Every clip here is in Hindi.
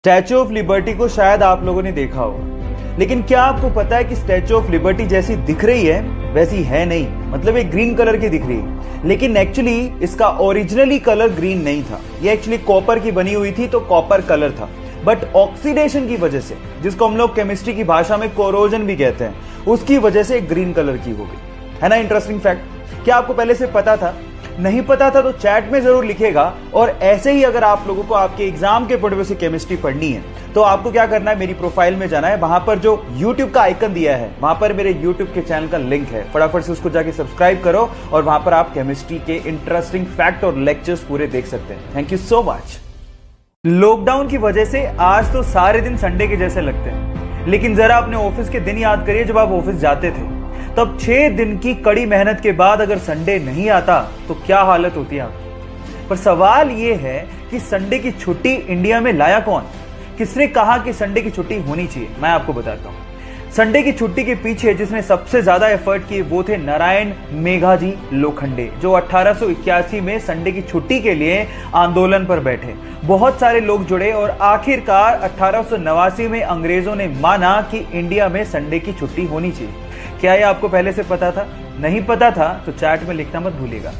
स्टैचू ऑफ लिबर्टी को शायद आप लोगों ने देखा होगा, लेकिन क्या आपको पता है कि स्टैचू ऑफ लिबर्टी जैसी दिख रही है वैसी है नहीं। मतलब ये ग्रीन कलर की दिख रही है, लेकिन एक्चुअली इसका ओरिजिनली कलर ग्रीन नहीं था। ये एक्चुअली कॉपर की बनी हुई थी, तो कॉपर कलर था, बट ऑक्सीडेशन की वजह से, जिसको हम लोग केमिस्ट्री की भाषा में कोरोजन भी कहते हैं, उसकी वजह से ग्रीन कलर की हो गई। है ना इंटरेस्टिंग फैक्ट। क्या आपको पहले से पता था? नहीं पता था तो चैट में जरूर लिखेगा। और ऐसे ही अगर आप लोगों को आपके एग्जाम के पढ़वे से केमिस्ट्री पढ़नी है तो आपको क्या करना है, मेरी प्रोफाइल में जाना है। वहां पर जो YouTube का आइकन दिया है, वहां पर मेरे YouTube के चैनल का लिंक है, फटाफट से उसको जाके सब्सक्राइब करो और वहां पर आप केमिस्ट्री के इंटरेस्टिंग फैक्ट और लेक्चर्स पूरे देख सकते हैं। Thank you so much. Lockdown की वजह से आज तो सारे दिन संडे के जैसे लगते हैं, लेकिन जरा अपने ऑफिस के दिन याद करिए जब आप ऑफिस जाते थे। तब 6 दिन की कड़ी मेहनत के बाद अगर संडे नहीं आता तो क्या हालत होती है आपकी। पर सवाल यह है कि संडे की छुट्टी इंडिया में लाया कौन? किसने कहा कि संडे की छुट्टी होनी चाहिए? मैं आपको बताता हूं। संडे की छुट्टी के पीछे जिसने सबसे ज्यादा एफर्ट किए वो थे नारायण मेघाजी लोखंडे, जो 1881 में संडे की छुट्टी के लिए आंदोलन पर बैठे। बहुत सारे लोग जुड़े और आखिरकार 1889 में अंग्रेजों ने माना कि इंडिया में संडे की छुट्टी होनी चाहिए। क्या ये आपको पहले से पता था? नहीं पता था तो चैट में लिखना मत भूलिएगा।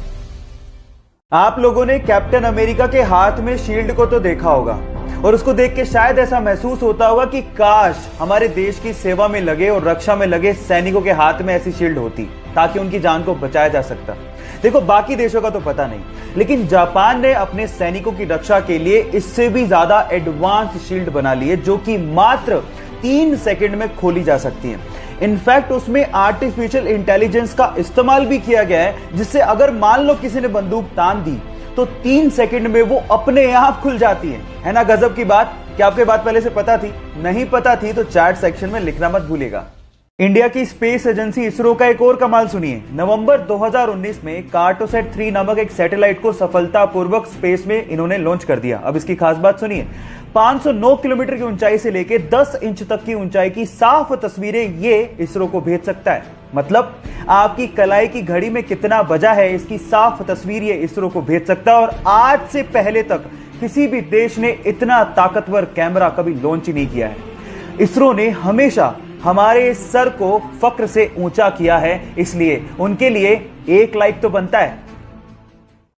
आप लोगों ने कैप्टन अमेरिका के हाथ में शील्ड को तो देखा होगा और उसको देख के शायद ऐसा महसूस होता होगा कि काश हमारे देश की सेवा में लगे और रक्षा में लगे सैनिकों के हाथ में ऐसी शील्ड होती ताकि उनकी जान को बचाया जा सकता। देखो, बाकी देशों का तो पता नहीं, लेकिन जापान ने अपने सैनिकों की रक्षा के लिए इससे भी ज्यादा एडवांस शील्ड बना ली है, जो कि मात्र 3 सेकंड में खोली जा सकती है। इनफैक्ट उसमें आर्टिफिशियल इंटेलिजेंस का इस्तेमाल भी किया गया है, जिससे अगर मान लो किसी ने बंदूक तान दी तो 3 सेकंड में वो अपने आप खुल जाती है ना गजब की बात। क्या आपको बात पहले से पता थी? नहीं पता थी तो चैट सेक्शन में लिखना मत भूलिएगा। इंडिया की स्पेस एजेंसी इसरो का एक और कमाल सुनिए। नवंबर 2019 में कार्टोसैट 3 नामक एक सैटेलाइट को सफलतापूर्वक स्पेस में इन्होंने लॉन्च कर दिया। अब इसकी खास बात सुनिए। 509 किलोमीटर की ऊंचाई से लेकर 10 इंच तक की ऊंचाई की साफ तस्वीरें ये इसरो को भेज सकता है। मतलब आपकी कलाई की घड़ी में कितना बजा है, इसकी साफ तस्वीर ये इसरो को भेज सकता है। और आज से पहले तक किसी भी देश ने इतना ताकतवर कैमरा कभी लॉन्च नहीं किया है। इसरो ने हमेशा हमारे सर को फक्र से ऊंचा किया है, इसलिए उनके लिए एक लाइक तो बनता है।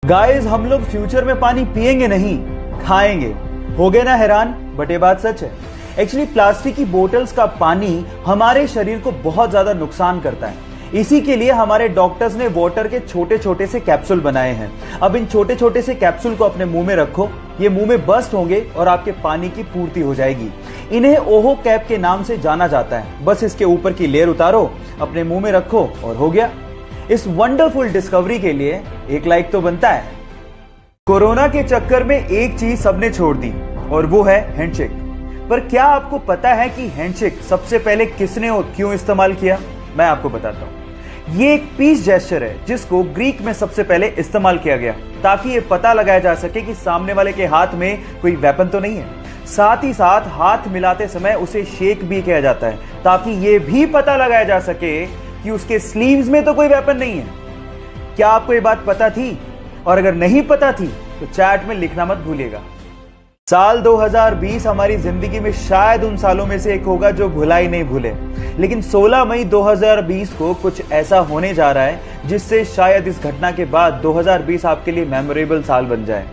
गाइस, हम लोग फ्यूचर में पानी पिएंगे नहीं, खाएंगे। हो गए ना हैरान? बट ये बात सच है। एक्चुअली प्लास्टिक की बोतल्स का पानी हमारे शरीर को बहुत ज्यादा नुकसान करता है। इसी के लिए हमारे डॉक्टर्स ने वाटर के छोटे छोटे से कैप्सूल बनाए हैं। अब इन छोटे छोटे से कैप्सूल को अपने मुंह में रखो, ये मुंह में बस्ट होंगे और आपके पानी की पूर्ति हो जाएगी। इन्हें ओहो कैप के नाम से जाना जाता है। बस इसके ऊपर की लेयर उतारो, अपने मुंह में रखो और हो गया। इस वंडरफुल डिस्कवरी के लिए एक लाइक तो बनता है। कोरोना के चक्कर में एक चीज सबने छोड़ दी और वो है हैंडशेक। पर क्या आपको पता है कि हैंडशेक सबसे पहले किसने और क्यों इस्तेमाल किया? मैं आपको बताता हूं। ये एक पीस जेस्चर है जिसको ग्रीक में सबसे पहले इस्तेमाल किया गया ताकि ये पता लगाया जा सके कि सामने वाले के हाथ में कोई वेपन तो नहीं है। साथ ही साथ हाथ मिलाते समय उसे शेक भी किया जाता है ताकि ये भी पता लगाया जा सके कि उसके स्लीव्स में तो कोई वेपन नहीं है। क्या आपको ये बात पता थी? और अगर नहीं पता थी तो चैट में लिखना मत भूलिएगा। साल 2020 हमारी जिंदगी में शायद उन सालों में से एक होगा जो भुला ही नहीं भूले। लेकिन 16 मई 2020 को कुछ ऐसा होने जा रहा है जिससे शायद इस घटना के बाद 2020 आपके लिए मेमोरेबल साल बन जाए।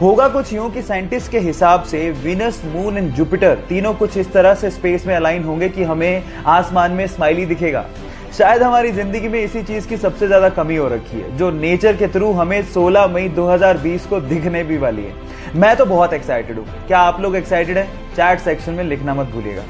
होगा कुछ यूं कि साइंटिस्ट के हिसाब से विनस, मून एंड जुपिटर तीनों कुछ इस तरह से स्पेस में अलाइन होंगे कि हमें आसमान में स्माइली दिखेगा। शायद हमारी जिंदगी में इसी चीज की सबसे ज्यादा कमी हो रखी है, जो नेचर के थ्रू हमें 16 मई 2020 को दिखने भी वाली है। मैं तो बहुत एक्साइटेड हूं। क्या आप लोग एक्साइटेड हैं? चैट सेक्शन में लिखना मत भूलिएगा।